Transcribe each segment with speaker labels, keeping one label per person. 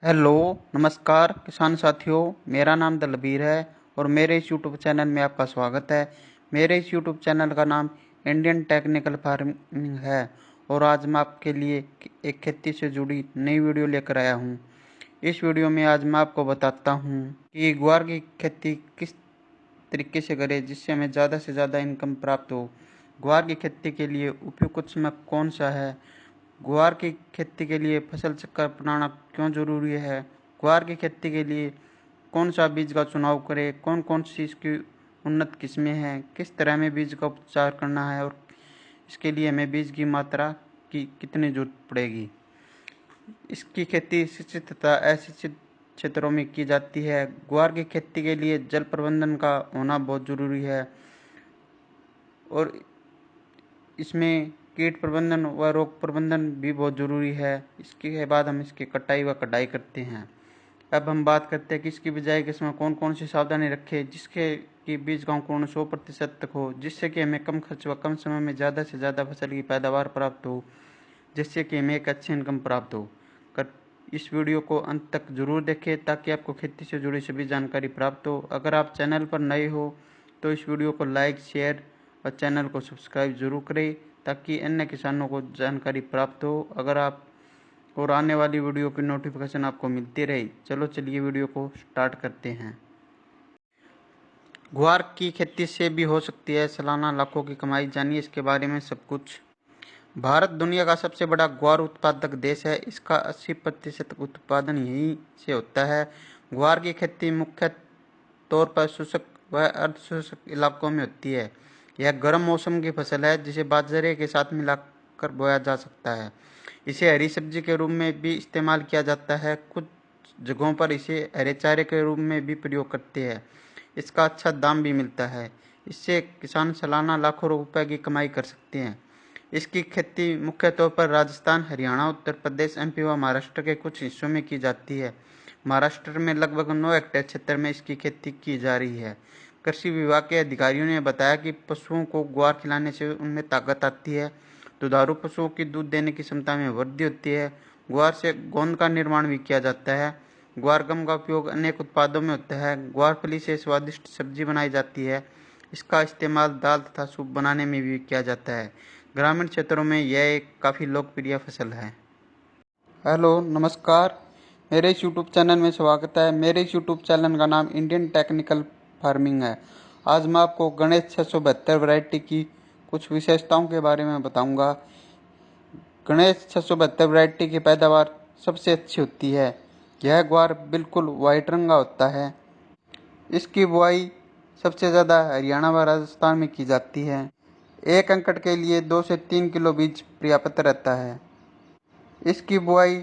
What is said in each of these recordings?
Speaker 1: Hello, नमस्कार किसान साथियों। मेरा नाम दलबीर है और मेरे इस यूट्यूब चैनल में आपका स्वागत है। मेरे इस यूट्यूब चैनल का नाम इंडियन टेक्निकल फार्मिंग है और आज मैं आपके लिए एक खेती से जुड़ी नई वीडियो लेकर आया हूं। इस वीडियो में आज मैं आपको बताता हूं कि ग्वार की खेती किस तरीके से करें जिससे हमें ज़्यादा से ज़्यादा इनकम प्राप्त हो। ग्वार की खेती के लिए उपयुक्त समय कौन सा है, ग्वार की खेती के लिए फसल चक्र अपनाना क्यों जरूरी है, ग्वार की खेती के लिए कौन सा बीज का चुनाव करें, कौन कौन सी इसकी उन्नत किस्में हैं, किस तरह में बीज का उपचार करना है और इसके लिए हमें बीज की मात्रा की कितनी जरूरत पड़ेगी। इसकी खेती सिंचित तथा असिंचित क्षेत्रों में की जाती है। ग्वार की खेती के लिए जल प्रबंधन का होना बहुत जरूरी है और इसमें कीट प्रबंधन व रोग प्रबंधन भी बहुत ज़रूरी है। इसके बाद हम इसकी कटाई व कटाई करते हैं। अब हम बात करते हैं कि इसकी बिजाई के समय कौन कौन सी सावधानी रखें जिसके कि बीज का अंकुरण 100% तक हो, जिससे कि हमें कम खर्च व कम समय में ज़्यादा से ज़्यादा फसल की पैदावार प्राप्त हो, जिससे कि हमें एक अच्छी इनकम प्राप्त हो। कर इस वीडियो को अंत तक जरूर देखें ताकि आपको खेती से जुड़ी सभी जानकारी प्राप्त हो। अगर आप चैनल पर नए हो तो इस वीडियो को लाइक, शेयर और चैनल को सब्सक्राइब जरूर करें ताकि अन्य किसानों को जानकारी प्राप्त हो अगर आप और आने वाली वीडियो की नोटिफिकेशन आपको मिलती रहे। चलो चलिए वीडियो को स्टार्ट करते हैं। ग्वार की खेती से भी हो सकती है सालाना लाखों की कमाई, जानिए इसके बारे में सब कुछ। भारत दुनिया का सबसे बड़ा ग्वार उत्पादक देश है। इसका 80% उत्पादन यहीं से होता है। ग्वार की खेती मुख्य तौर पर शुष्क व अर्धशुष्क इलाकों में होती है। यह गर्म मौसम की फसल है जिसे बाजरे के साथ मिलाकर बोया जा सकता है। इसे हरी सब्जी के रूप में भी इस्तेमाल किया जाता है। कुछ जगहों पर इसे हरे चारे के रूप में भी प्रयोग करते हैं। इसका अच्छा दाम भी मिलता है। इससे किसान सालाना लाखों रुपए की कमाई कर सकते हैं। इसकी खेती मुख्य तौर पर राजस्थान, हरियाणा, उत्तर प्रदेश, एमपी व महाराष्ट्र के कुछ हिस्सों में की जाती है। महाराष्ट्र में लगभग 9 हेक्टेयर क्षेत्र में इसकी खेती की जा रही है। कृषि विभाग के अधिकारियों ने बताया कि पशुओं को ग्वार खिलाने से उनमें ताकत आती है। दुधारू पशुओं की दूध देने की क्षमता में वृद्धि होती है। ग्वार से गोंद का निर्माण भी किया जाता है। ग्वार गम का उपयोग अनेक उत्पादों में होता है। ग्वार फली से स्वादिष्ट सब्जी बनाई जाती है। इसका इस्तेमाल दाल तथा सूप बनाने में भी किया जाता है। ग्रामीण क्षेत्रों में यह एक काफ़ी लोकप्रिय फसल है। हेलो, नमस्कार। मेरे इस यूट्यूब चैनल में स्वागत है। मेरे इस यूट्यूब चैनल का नाम इंडियन टेक्निकल फार्मिंग है। आज मैं आपको गणेश 672 वैरायटी की कुछ विशेषताओं के बारे में बताऊंगा। गणेश 672 वैरायटी की पैदावार सबसे अच्छी होती है। यह ग्वार बिल्कुल वाइट रंग का होता है। इसकी बुआई सबसे ज़्यादा हरियाणा व राजस्थान में की जाती है। एक एकड़ के लिए 2 से 3 किलो बीज पर्याप्त रहता है। इसकी बुआई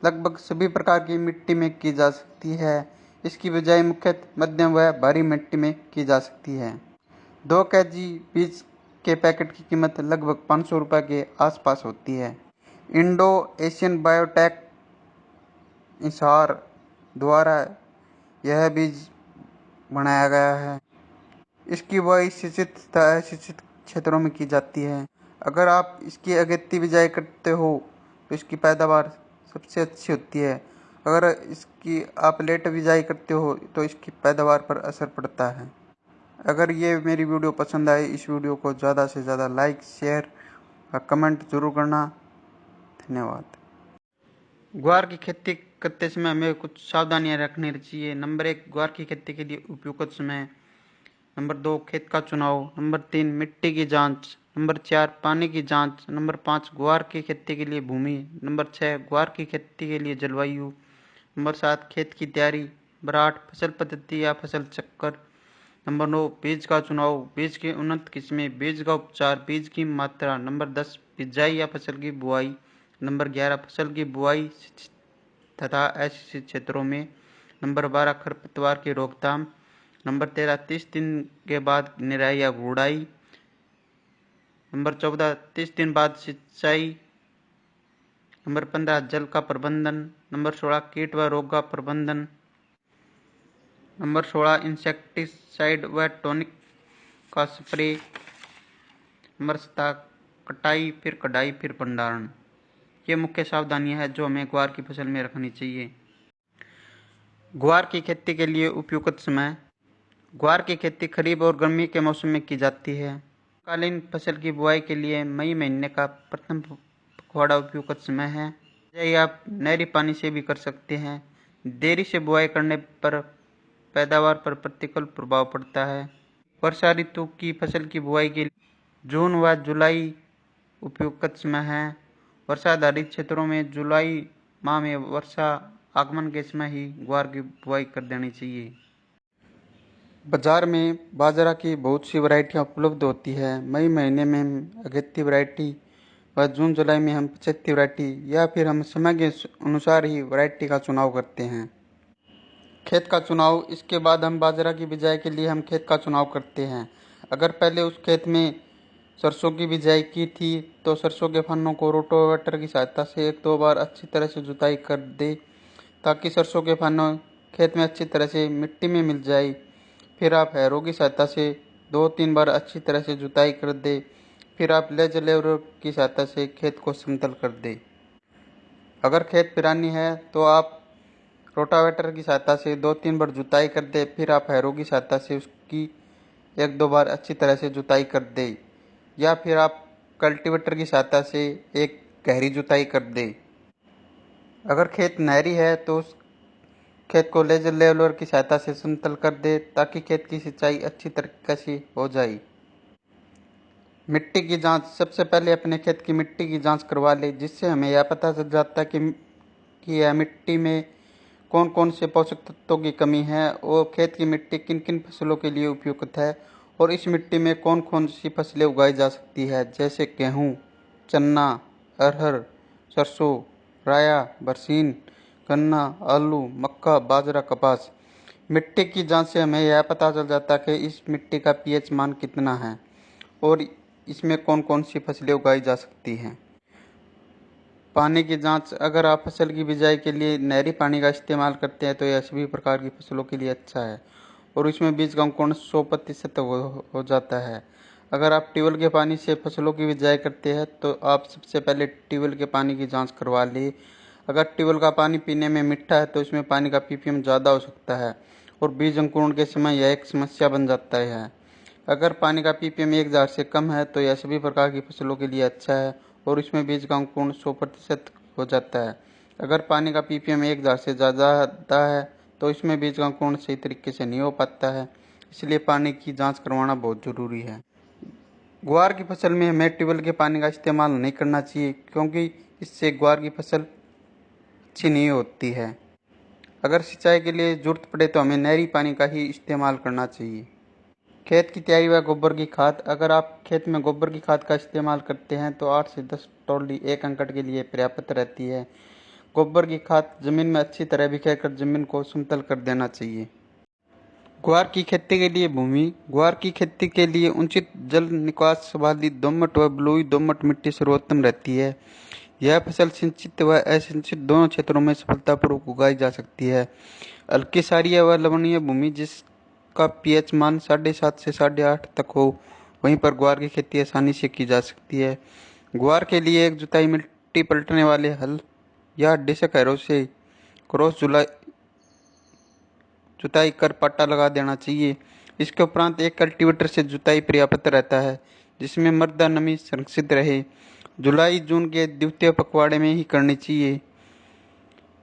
Speaker 1: लगभग सभी प्रकार की मिट्टी में की जा सकती है। इसकी बिजाई मुख्यतः मध्यम व भारी मिट्टी में की जा सकती है। 2 केजी बीज के पैकेट की कीमत लगभग 500 रुपये के आसपास होती है। इंडो एशियन बायोटेक इंसार द्वारा यह बीज बनाया गया है। इसकी बुआई सिंचित तथा असिंचित क्षेत्रों में की जाती है। अगर आप इसकी अगेती बिजाई करते हो तो इसकी पैदावार सबसे अच्छी होती है। अगर इसकी आप लेट बिजाई करते हो तो इसकी पैदावार पर असर पड़ता है। अगर ये मेरी वीडियो पसंद आए, इस वीडियो को ज़्यादा से ज़्यादा लाइक, शेयर और कमेंट जरूर करना। धन्यवाद। ग्वार की खेती करते समय हमें कुछ सावधानियां रखनी चाहिए। नंबर 1, ग्वार की खेती के लिए उपयुक्त समय। नंबर 2, खेत का चुनाव। नंबर 3, मिट्टी की जांच। नंबर 4, पानी की जांच। नंबर 5, ग्वार की खेती के लिए भूमि। नंबर 6, ग्वार की खेती के लिए जलवायु। नंबर 7, खेत की तैयारी। नंबर 8, फसल पद्धति या फसल चक्कर। नंबर 9, बीज का चुनाव, बीज की उन्नत किस्में, बीज का उपचार, बीज की मात्रा। नंबर 10, बिजाई या फसल की बुआई। नंबर 11, फसल की बुआई तथा असिंचित क्षेत्रों में। नंबर 12, खरपतवार की रोकथाम। नंबर 13, 30 दिन के बाद निराई या गुड़ाई। नंबर 14, 30 दिन बाद सिंचाई। नंबर 15, जल का प्रबंधन। नंबर 16, कीट व रोग का प्रबंधन। नंबर 16, इंसेक्टिसाइड व टॉनिक का स्प्रे। नंबर 17, कटाई, फिर कटाई, फिर भंडारण। ये मुख्य सावधानियां हैं जो हमें ग्वार की फसल में रखनी चाहिए। ग्वार की खेती के लिए उपयुक्त समय। ग्वार की खेती खरीफ और गर्मी के मौसम में की जाती है। कालीन फसल की बुआई के लिए मई महीने का प्रथम पखवाड़ा उपयुक्त समय है। यह आप नहरी पानी से भी कर सकते हैं। देरी से बुआई करने पर पैदावार पर प्रतिकूल प्रभाव पड़ता है। वर्षा ऋतु की फसल की बुआई के लिए जून व जुलाई उपयुक्त समय है। वर्षा आधारित क्षेत्रों में जुलाई माह में वर्षा आगमन के समय ही ग्वार की बुआई कर देनी चाहिए। बाजार में बाजरा की बहुत सी वैरायटियाँ उपलब्ध होती है। मई महीने में हम अगेती वैरायटी व जून जुलाई में हम पछेती वैरायटी या फिर हम समय के अनुसार ही वैरायटी का चुनाव करते हैं। खेत का चुनाव, इसके बाद हम बाजरा की बिजाई के लिए हम खेत का चुनाव करते हैं। अगर पहले उस खेत में सरसों की बिजाई की थी तो सरसों के फन्नों को रोटावेटर की सहायता से एक दो बार अच्छी तरह से जुताई कर दे ताकि सरसों के फन्नों खेत में अच्छी तरह से मिट्टी में मिल जाए। फिर आप हैरों की सहायता से 2-3 बार अच्छी तरह से जुताई कर दे। फिर आप लेज लेवलर की सहायता से खेत को समतल कर दे। अगर खेत पिरानी है तो आप रोटावेटर की सहायता से 2-3 बार जुताई कर दे। फिर आप हैरों की सहायता से उसकी 1-2 बार अच्छी तरह से जुताई कर दे या फिर आप कल्टीवेटर की सहायता से एक गहरी जुताई कर दे। अगर खेत नहरी है तो उस खेत को लेजर लेवलर की सहायता से समतल कर दे ताकि खेत की सिंचाई अच्छी तरीके से हो जाए। मिट्टी की जांच, सबसे पहले अपने खेत की मिट्टी की जांच करवा ले जिससे हमें यह पता चल जाता है कि यह मिट्टी में कौन कौन से पोषक तत्वों की कमी है और खेत की मिट्टी किन किन फसलों के लिए उपयुक्त है और इस मिट्टी में कौन कौन सी फसलें उगाई जा सकती है जैसे गेहूँ, चना, अरहर, सरसों, राया, बरसीन, गन्ना, आलू, मक्का, बाजरा, कपास। मिट्टी की जांच से हमें यह पता चल जाता है कि इस मिट्टी का पीएच मान कितना है और इसमें कौन कौन सी फसलें उगाई जा सकती हैं। पानी की जांच, अगर आप फसल की बिजाई के लिए नहरी पानी का इस्तेमाल करते हैं तो यह सभी प्रकार की फसलों के लिए अच्छा है और इसमें बीज का अंकुरण 100% हो जाता है। अगर आप ट्यूबवेल के पानी से फसलों की बिजाई करते हैं तो आप सबसे पहले ट्यूबवेल के पानी की जांच करवा लें। अगर ट्यूबवेल का पानी पीने में मीठा है तो इसमें पानी का पीपीएम ज़्यादा हो सकता है और बीज अंकुरण के समय यह एक समस्या बन जाता है। अगर पानी का पीपीएम 1000 से कम है तो यह सभी प्रकार की फसलों के लिए अच्छा है और इसमें बीज का अंकुरण 100% हो जाता है। अगर पानी का पीपीएम 1000 से ज़्यादा है तो इसमें बीज का अंकुरण सही तरीके से नहीं हो पाता है, इसलिए पानी की जांच करवाना बहुत ज़रूरी है। ग्वार की फसल में हमें ट्यूबवेल के पानी का इस्तेमाल नहीं करना चाहिए क्योंकि इससे ग्वार की फसल अच्छी नहीं होती है। अगर सिंचाई के लिए जरूरत पड़े तो हमें नहरी पानी का ही इस्तेमाल करना चाहिए। खेत की तैयारी व गोबर की खाद, अगर आप खेत में गोबर की खाद का इस्तेमाल करते हैं तो 8 से 10 टोली 1 एकड़ के लिए पर्याप्त रहती है। गोबर की खाद जमीन में अच्छी तरह बिखेर कर जमीन को समतल कर देना चाहिए। ग्वार की खेती के लिए भूमि, ग्वार की खेती के लिए उचित जल निकास वाली दोमट व बलुई दोमट मिट्टी सर्वोत्तम रहती है। यह फसल सिंचित व असिंचित दोनों क्षेत्रों में सफलतापूर्वक उगाई जा सकती है। हल्की क्षारीय व लवणीय भूमि जिसका पीएच मान 7.5 से 8.5 तक हो, वहीं पर ग्वार की खेती आसानी से की जा सकती है। ग्वार के लिए एक जुताई मिट्टी पलटने वाले हल या डिस्क हैरो से क्रॉस जुताई कर पट्टा लगा देना चाहिए। इसके उपरांत एक कल्टीवेटर से जुताई पर्याप्त रहता है जिसमें मृदा नमी संरक्षित रहे। जुलाई जून के द्वितीय पखवाड़े में ही करनी चाहिए।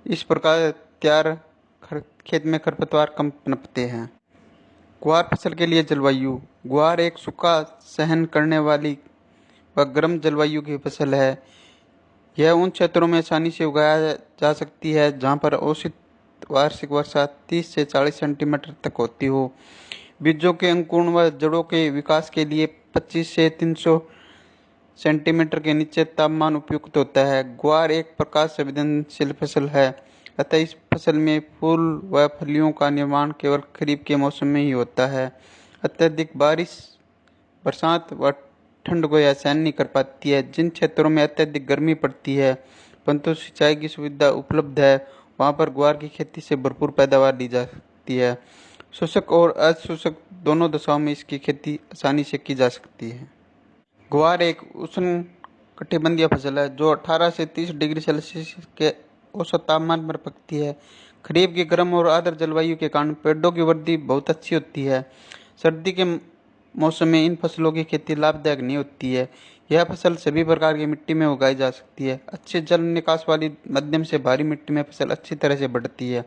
Speaker 1: इस प्रकार तैयार खेत में खरपतवार कम पनपते हैं। ग्वार फसल के लिए जलवायु, ग्वार एक सूखा सहन करने वाली व गर्म जलवायु की फसल है। यह उन क्षेत्रों में आसानी से उगाया जा सकती है जहाँ पर औसत वार्षिक वर्षा 30 से 40 सेंटीमीटर तक होती हो। बीजों के अंकुरण व जड़ों के विकास के लिए 25 से 300 सेंटीमीटर के नीचे तापमान उपयुक्त होता है। ग्वार एक प्रकाश संवेदनशील फसल है, अतः इस फसल में फूल व फलियों का निर्माण केवल खरीफ के मौसम में ही होता है। अत्यधिक बारिश, बरसात व ठंड को यह सहन नहीं कर पाती है। जिन क्षेत्रों में अत्यधिक गर्मी पड़ती है परंतु सिंचाई की सुविधा उपलब्ध है वहाँ पर ग्वार की खेती से भरपूर पैदावार ली जा सकती है। शुष्क और अशुष्क दोनों दशाओं में इसकी खेती आसानी से की जा सकती है। ग्वार एक उष्ण कटिबंधीय फसल है जो 18 से 30 डिग्री सेल्सियस के औसत तापमान पर पकती है। खरीफ की गर्म और आर्द्र जलवायु के कारण पेड़ों की वृद्धि बहुत अच्छी होती है। सर्दी के मौसम में इन फसलों की खेती लाभदायक नहीं होती है। यह फसल सभी प्रकार की मिट्टी में उगाई जा सकती है। अच्छे जल निकास वाली मध्यम से भारी मिट्टी में फसल अच्छी तरह से बढ़ती है।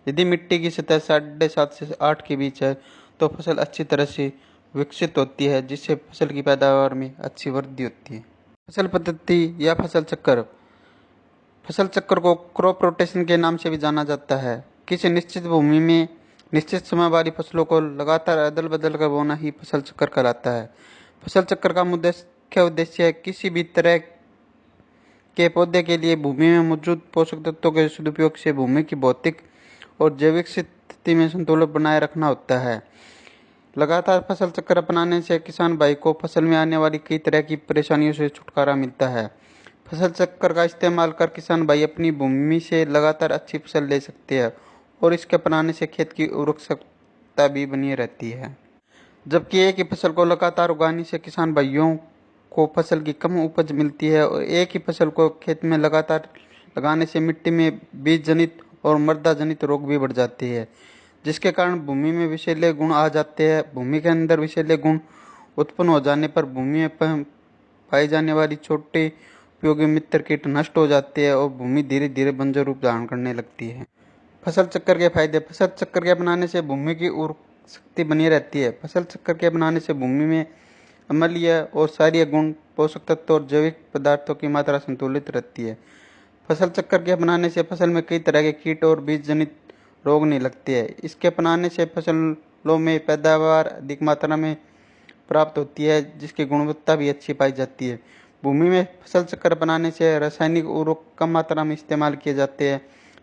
Speaker 1: यदि मिट्टी की सतह 7.5 से 8 के बीच है तो फसल अच्छी तरह से विकसित होती है, जिससे फसल की पैदावार में अच्छी वृद्धि होती है। फसल पद्धति या फसल चक्र। फसल चक्र को क्रॉप रोटेशन के नाम से भी जाना जाता है। किसी निश्चित भूमि में निश्चित समय वाली फसलों को लगातार अदल बदल कर बोना ही फसल चक्र कहलाता है। फसल चक्र का मुख्य उद्देश्य है किसी भी तरह के पौधे के लिए भूमि में मौजूद पोषक तत्वों के सदुपयोग से भूमि की भौतिक और जैविक स्थिति में संतुलन बनाए रखना होता है। लगातार फसल चक्र अपनाने से किसान भाई को फसल में आने वाली कई तरह की परेशानियों से छुटकारा मिलता है। फसल चक्र का इस्तेमाल कर किसान भाई अपनी भूमि से लगातार अच्छी फसल ले सकते हैं और इसके अपनाने से खेत की उर्वरकता भी बनी रहती है। जबकि एक ही फसल को लगातार उगाने से किसान भाइयों को फसल की कम उपज मिलती है और एक ही फसल को खेत में लगातार लगाने से मिट्टी में बीज जनित और मृदा जनित रोग भी बढ़ जाते हैं, जिसके कारण भूमि में विषैले गुण आ जाते हैं। भूमि के अंदर विषैले गुण उत्पन्न हो जाने पर भूमि में पाई जाने वाली छोटे उपयोगी मित्र कीट नष्ट हो जाते हैं और भूमि धीरे धीरे बंजर रूप धारण करने लगती है। फसल चक्र के फायदे। फसल चक्र के अपनाने से भूमि की उर्वरक शक्ति बनी रहती है। फसल चक्र के अपनाने से भूमि में अम्लीय और क्षारीय गुण, पोषक तत्व और जैविक पदार्थों की मात्रा संतुलित रहती है। फसल चक्र के अपनाने से फसल में कई तरह के कीट और बीज जनित रोग नहीं लगते हैं। इसके अपनाने से फसलों में पैदावार अधिक मात्रा में प्राप्त होती है, जिसकी गुणवत्ता भी अच्छी पाई जाती है। भूमि में फसल चक्र अपनाने से रासायनिक उर्वरक कम मात्रा में इस्तेमाल किए जाते हैं,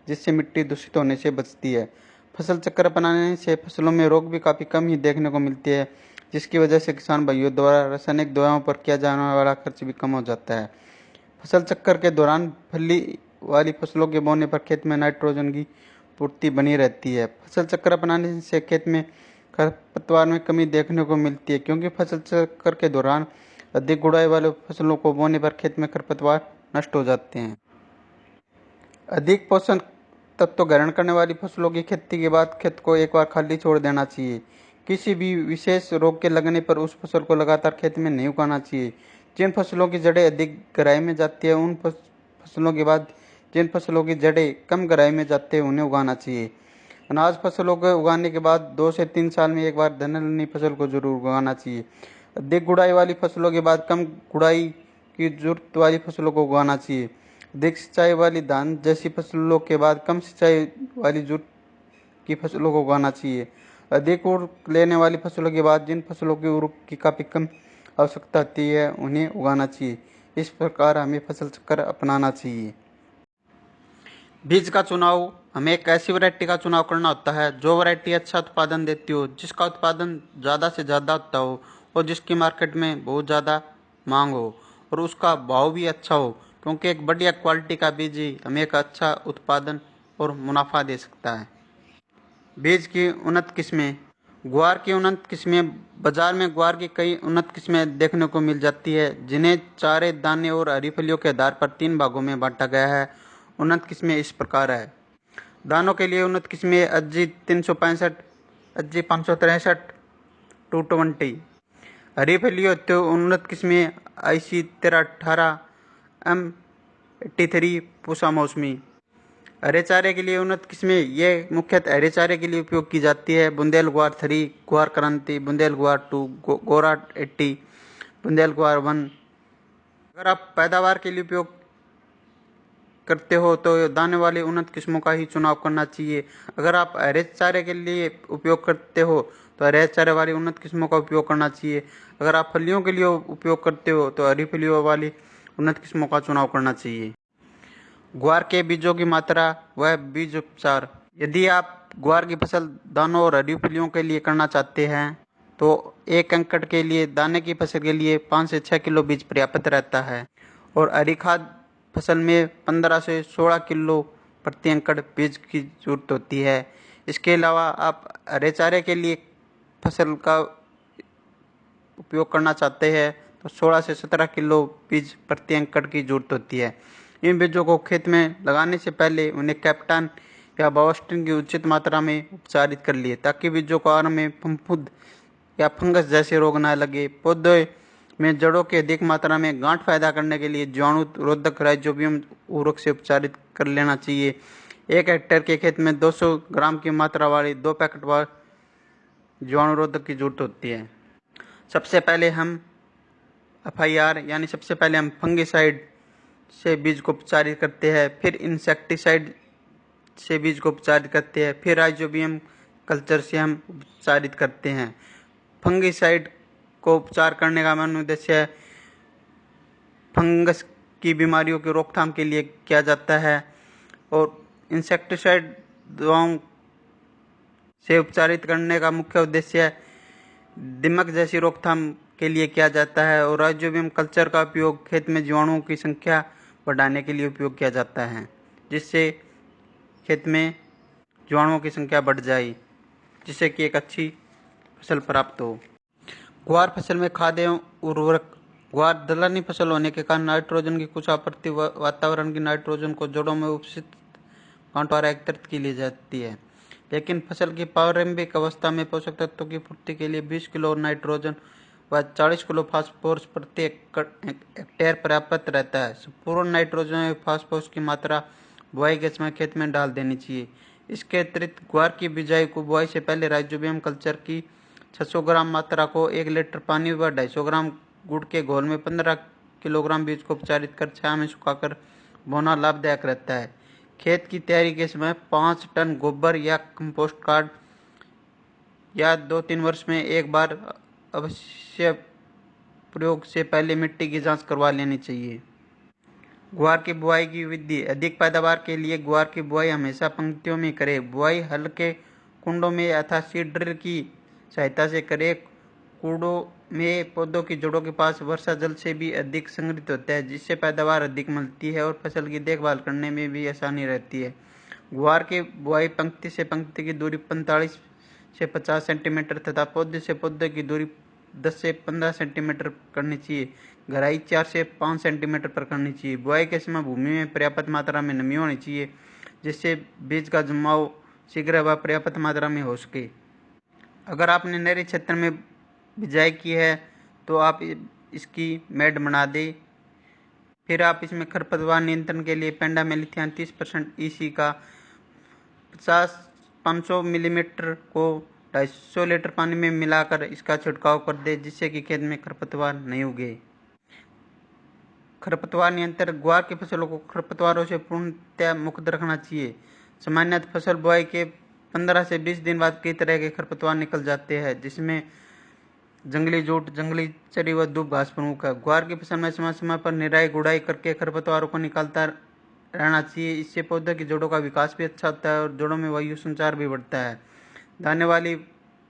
Speaker 1: जिससे मिट्टी दूषित होने से बचती है। फसल चक्र अपनाने से फसलों में रोग भी काफ़ी कम ही देखने को मिलते हैं, जिसकी वजह से किसान भाइयों द्वारा रासायनिक दवाओं पर किया जाने वाला खर्च भी कम हो जाता है। फसल चक्र के दौरान फली वाली फसलों के बोने पर खेत में नाइट्रोजन की पूर्ति बनी रहती है। फसल चक्र अपनाने से खेत में खरपतवार में कमी देखने को मिलती है, क्योंकि फसल चक्र के दौरान अधिक गुड़ाई वाले फसलों को बोने पर खेत में खरपतवार नष्ट हो जाते हैं। अधिक पोषण तत्व ग्रहण करने वाली फसलों की खेती के बाद खेत को एक बार खाली छोड़ देना चाहिए। किसी भी विशेष रोग के लगने पर उस फसल को लगातार खेत में नहीं उगाना चाहिए। जिन फसलों की जड़ें अधिक गहराई में जाती है उन फसलों के बाद जिन फसलों की जड़ें कम गहराई में जाती है उन्हें उगाना चाहिए। अनाज फसलों को उगाने के बाद 2 से 3 साल में एक बार दलहनी फसल को जरूर उगाना चाहिए। अधिक गुड़ाई वाली फसलों के बाद कम गुड़ाई की जरूरत वाली फसलों को उगाना चाहिए। अधिक सिंचाई वाली धान जैसी फसलों के बाद कम सिंचाई वाली जरूरत की फसलों को उगाना चाहिए। अधिक उर्वरक लेने वाली फसलों के बाद जिन फसलों की उर्वरक की काफ़ी कम आवश्यकता होती है उन्हें उगाना चाहिए। इस प्रकार हमें फसल चक्र अपनाना चाहिए। बीज का चुनाव। हमें एक ऐसी वैरायटी का चुनाव करना होता है जो वैरायटी अच्छा उत्पादन देती हो, जिसका उत्पादन ज़्यादा से ज़्यादा होता हो और जिसकी मार्केट में बहुत ज़्यादा मांग हो और उसका भाव भी अच्छा हो, क्योंकि एक बढ़िया क्वालिटी का बीज ही हमें एक अच्छा उत्पादन और मुनाफा दे सकता है। बीज की उन्नत किस्में। ग्वार की उन्नत किस्में। बाजार में ग्वार की कई उन्नत किस्में देखने को मिल जाती है, जिन्हें चारे, दाने और हरी फलियों के आधार पर 3 भागों में बांटा गया है। उन्नत किस्में इस प्रकार है। दानों के लिए उन्नत किस्में अज्जी 365, अज्जी 563, 220। हरी फलियों हेतु उन्नत किस्में IC 1318, M83, पूसा मौसमी। हरे चारे के लिए उन्नत किस्में ये मुख्यतः हरे चारे के लिए उपयोग की जाती है। बुंदेल ग्वार 3, ग्वार क्रांति, बुंदेल ग्वार 2, गोरा 80, बुंदेल ग्वार 1। अगर आप पैदावार के लिए उपयोग करते हो तो दाने वाली उन्नत किस्मों का ही चुनाव करना चाहिए। अगर आप हरे चारे के लिए उपयोग करते हो तो हरे चारे वाली उन्नत किस्मों का उपयोग करना चाहिए। अगर आप फलियों के लिए उपयोग करते हो तो हरी फलियों वाली उन्नत किस्मों का चुनाव करना चाहिए। ग्वार के बीजों की मात्रा व बीज उपचार। यदि आप ग्वार की फसल दानों और हरी फलियों के लिए करना चाहते हैं तो 1 एकड़ के लिए दाने की फसल के लिए 5 से 6 किलो बीज पर्याप्त रहता है और हरी खाद फसल में 15 से 16 किलो प्रति एकड़ बीज की जरूरत होती है। इसके अलावा आप हरे चारे के लिए फसल का उपयोग करना चाहते हैं तो 16 से 17 किलो बीज प्रति एकड़ की जरूरत होती है। इन बीजों को खेत में लगाने से पहले उन्हें कैप्टन या बायोस्टिन की उचित मात्रा में उपचारित कर लिए ताकि बीजों को आरंभ में फफूंद या फंगस जैसे रोग न लगे। पौधे में जड़ों की अधिक मात्रा में गांठ पैदा करने के लिए जीवाणु रोधक राइजोबियम उर्वरक से उपचारित कर लेना चाहिए। 1 हेक्टेयर के खेत में 200 ग्राम की मात्रा वाली 2 पैकेट वार जीवाणु रोधक की जरूरत होती है। सबसे पहले हम FIR यानी सबसे पहले हम फंगिसाइड से बीज को उपचारित करते हैं, फिर इंसेक्टिसाइड से बीज को उपचारित करते हैं, फिर राइजोबियम कल्चर से हम उपचारित करते हैं। फंगिसाइड को उपचार करने का मुख्य उद्देश्य फंगस की बीमारियों की रोकथाम के लिए किया जाता है और इंसेक्टिसाइड दवाओं से उपचारित करने का मुख्य उद्देश्य दीमक जैसी रोकथाम के लिए किया जाता है और राइजोबियम कल्चर का उपयोग खेत में जीवाणुओं की संख्या बढ़ाने के लिए उपयोग किया जाता है, जिससे खेत में जीवाणुओं की संख्या बढ़ जाए, जिससे कि एक अच्छी फसल प्राप्त हो। ग्वार फसल में खाद एवं उर्वरक। ग्वार दलहनी फसल होने के कारण नाइट्रोजन की कुछ आपूर्ति वातावरण की नाइट्रोजन को जड़ों में उपस्थित गांठ द्वारा एकत्रित की ली जाती है, लेकिन फसल की प्रारंभिक अवस्था में पोषक तत्वों की पूर्ति के लिए 20 किलो नाइट्रोजन व 40 किलो फास्फोरस प्रति हेक्टेयर पर्याप्त रहता है। संपूर्ण नाइट्रोजन और फास्फोरस की मात्रा बुआई के समय खेत में डाल देनी चाहिए। इसके अतिरिक्त ग्वार की बिजाई को बुआई से पहले राइजोबियम कल्चर की 600 ग्राम मात्रा को 1 लीटर पानी व 250 ग्राम गुड़ के घोल में 15 किलोग्राम बीज को उपचारित कर छाया में सुखाकर बोना लाभदायक रहता है। खेत की तैयारी के समय 5 टन गोबर या कंपोस्ट खाद या 2-3 वर्ष में एक बार अवश्य प्रयोग से पहले मिट्टी की जांच करवा लेनी चाहिए। ग्वार की बुआई की विधि। अधिक पैदावार के लिए ग्वार की बुआई हमेशा पंक्तियों में करें। बुआई हल्के कुंडों में अथवा सीड ड्रिल की सहायता से करें। कुंडों में पौधों की जड़ों के पास वर्षा जल से भी अधिक संग्रहित होता है, जिससे पैदावार अधिक मिलती है और फसल की देखभाल करने में भी आसानी रहती है। ग्वार की बुआई पंक्ति से पंक्ति की दूरी 45 से 50 सेंटीमीटर तथा पौधे से पौधे की दूरी 10 से 15 सेंटीमीटर करनी चाहिए। गहराई 4 से 5 सेंटीमीटर पर करनी चाहिए। बुआई के समय भूमि में पर्याप्त मात्रा में नमी होनी चाहिए, जिससे बीज का जमाव शीघ्र व पर्याप्त मात्रा में हो सके। अगर आपने नहरी क्षेत्र में बिजाई की है तो आप इसकी मेड़ बना दें। फिर आप इसमें खरपतवार नियंत्रण के लिए पेंडामेलिथियान 30% EC का 500 मिलीमीटर को 250 लीटर पानी में मिलाकर इसका छिड़काव कर दे, जिससे कि खेत में खरपतवार नहीं उगे। खरपतवार नियंत्रण। ग्वार की फसलों को खरपतवारों से पूर्णतः मुक्त रखना चाहिए। सामान्यतः फसल बुआई के 15 से 20 दिन बाद कई तरह के खरपतवार निकल जाते हैं, जिसमें जंगली जूट, जंगली चरी व दूब घास प्रमुख है। ग्वार की फसल में समय समय पर निराई गुड़ाई करके खरपतवारों को निकालता रहना चाहिए। इससे पौधे की जड़ों का विकास भी अच्छा होता है और जड़ों में वायु संचार भी बढ़ता है। दाने वाली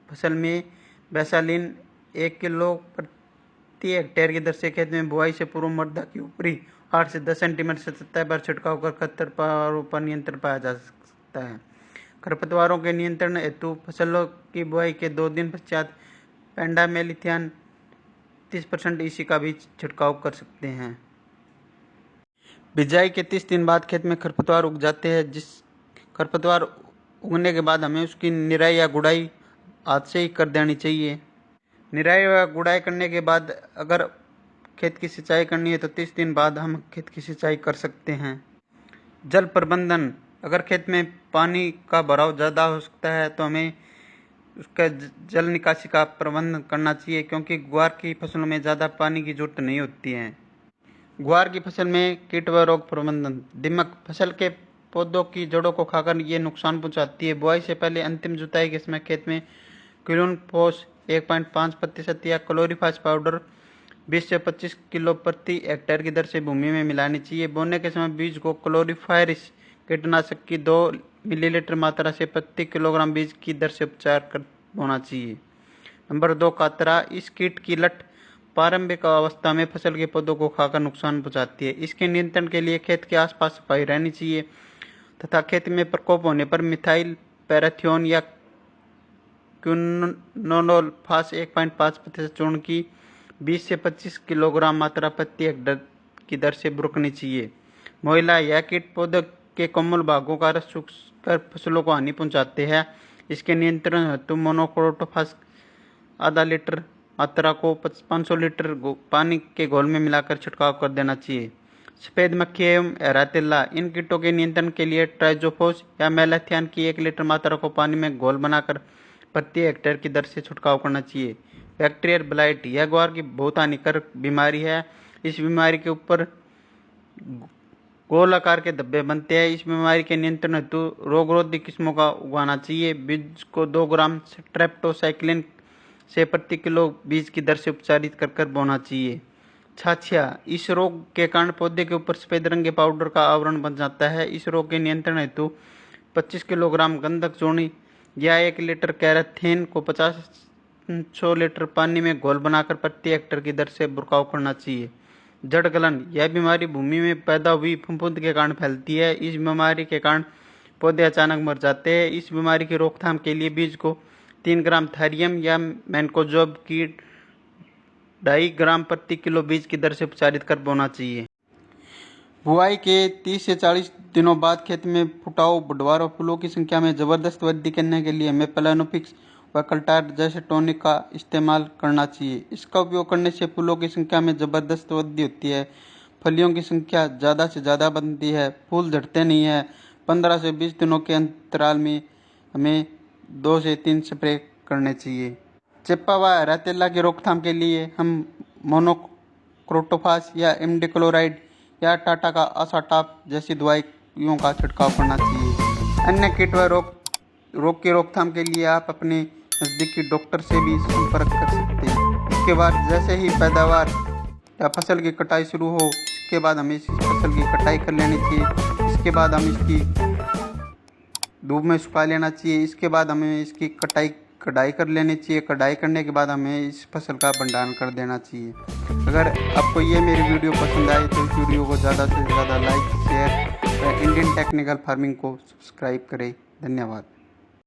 Speaker 1: फसल में बैसालीन 1 किलो प्रति हेक्टेयर की दर से खेत में बुआई से पूर्व मृदा की ऊपरी 8 से 10 सेंटीमीटर से सतह पर छिड़काव कर खरपतवारों पर नियंत्रण पाया जा सकता है। खरपतवारों के नियंत्रण हेतु फसलों की बुआई के 2 दिन पश्चात पेंडामेलिथियान 30% EC का भी छिड़काव कर सकते हैं। बिजाई के 30 दिन बाद खेत में खरपतवार उग जाते हैं। जिस खरपतवार उगने के बाद हमें उसकी निराई या गुड़ाई हाथ से ही कर देनी चाहिए। निराई या गुड़ाई करने के बाद अगर खेत की सिंचाई करनी है तो 30 दिन बाद हम खेत की सिंचाई कर सकते हैं। जल प्रबंधन। अगर खेत में पानी का भराव ज़्यादा हो सकता है तो हमें उसका जल निकासी का प्रबंध करना चाहिए, क्योंकि ग्वार की फसलों में ज़्यादा पानी की जरूरत नहीं होती है। ग्वार की फसल में कीट व रोग प्रबंधन। दीमक फसल के पौधों की जड़ों को खाकर ये नुकसान पहुंचाती है। बुआई से पहले अंतिम जुताई के समय खेत में क्लोरोफोस 1.5% या क्लोरीफास पाउडर 20 से 25 किलो प्रति हेक्टेयर की दर से भूमि में मिलानी चाहिए। बोने के समय बीज को क्लोरीफायरिस कीटनाशक की 2 मिलीलीटर मात्रा से प्रति किलोग्राम बीज की दर से उपचार कर बोना चाहिए। नंबर 2, कातरा। इस कीट की लट प्रारंभिक अवस्था में फसल के पौधों को खाकर नुकसान पहुंचाती है। इसके नियंत्रण के लिए खेत के आसपास सफाई रहनी चाहिए तथा खेत में प्रकोप होने पर मिथाइल पैराथियोन या क्विनोलोफास 1.5% चूर्ण की 20 से 25 किलोग्राम मात्रा प्रति हेक्टेयर की दर से बुरकनी चाहिए। मोइला यह कीट पौधे के कोमल भागों का रस चूसकर फसलों को हानि पहुंचाते हैं। इसके नियंत्रण हेतु मोनोक्रोटोफास आधा लीटर मात्रा को 500 लीटर पानी के घोल में मिलाकर छिड़काव कर देना चाहिए। सफेद मक्खी एवं एरातिल्ला, इन कीटों के नियंत्रण के लिए ट्राइजोफोस या मेलाथियान की 1 लीटर मात्रा को पानी में घोल बनाकर प्रति हेक्टेयर की दर से छिड़काव करना चाहिए। बैक्टीरियल ब्लाइट, यह ग्वार की बहुत हानिकारक बीमारी है। इस बीमारी के ऊपर गोल आकार के धब्बे बनते हैं। इस बीमारी के नियंत्रण हेतु रोगरोधी किस्मों का उगाना चाहिए। बीज को 2 ग्राम स्ट्रेप्टोसाइक्लिन से प्रति किलो बीज की दर से उपचारित कर बोना चाहिए। छाछिया, इस रोग के कारण पौधे के ऊपर सफेद रंग के पाउडर का आवरण बन जाता है। इस रोग के नियंत्रण हेतु 25 किलोग्राम गंधक चूर्ण या 1 लीटर कैराथीन को 500 लीटर पानी में घोल बनाकर प्रति हेक्टेयर की दर से छिड़काव करना चाहिए। जड़ गलन, यह बीमारी भूमि में पैदा हुई फफूंद के कारण फैलती है। इस बीमारी के कारण पौधे अचानक मर जाते हैं। इस बीमारी की रोकथाम के लिए बीज को 3 ग्राम थायरियम या मैनकोजोब की 2.5 ग्राम प्रति किलो बीज की दर से उपचारित कर बोना चाहिए। बुआई के 30 से 40 दिनों बाद खेत में फुटाव, बढ़वार और फूलों की संख्या में जबरदस्त वृद्धि करने के लिए हमें प्लानोफिक्स व कल्टार जैसे टॉनिक का इस्तेमाल करना चाहिए। इसका उपयोग करने से फूलों की संख्या में जबरदस्त वृद्धि होती है, फलियों की संख्या ज़्यादा से ज़्यादा बनती है, फूल झड़ते नहीं है। 15 से 20 दिनों के अंतराल में हमें 2 से 3 स्प्रे करने चाहिए। चिप्पा व एरातिल्ला की रोकथाम के लिए हम मोनोक्रोटोफास या इमिडाक्लोप्रिड या टाटा का आसाटाप जैसी दवाइयों का छिड़काव करना चाहिए। अन्य कीट व रोग की रोकथाम के लिए आप अपने नज़दीकी डॉक्टर से भी संपर्क कर सकते हैं। इसके बाद जैसे ही पैदावार या फसल की कटाई शुरू हो, इसके बाद हमें इस फसल की कटाई कर लेनी चाहिए। इसके बाद हम इसकी धूप में सुखा लेना चाहिए। इसके बाद हमें इसकी कढ़ाई कर लेनी चाहिए। कढ़ाई करने के बाद हमें इस फसल का भंडारण कर देना चाहिए। अगर आपको ये मेरी वीडियो पसंद आए तो इस वीडियो को ज़्यादा से ज़्यादा लाइक, शेयर व इंडियन टेक्निकल फार्मिंग को सब्सक्राइब करें। धन्यवाद।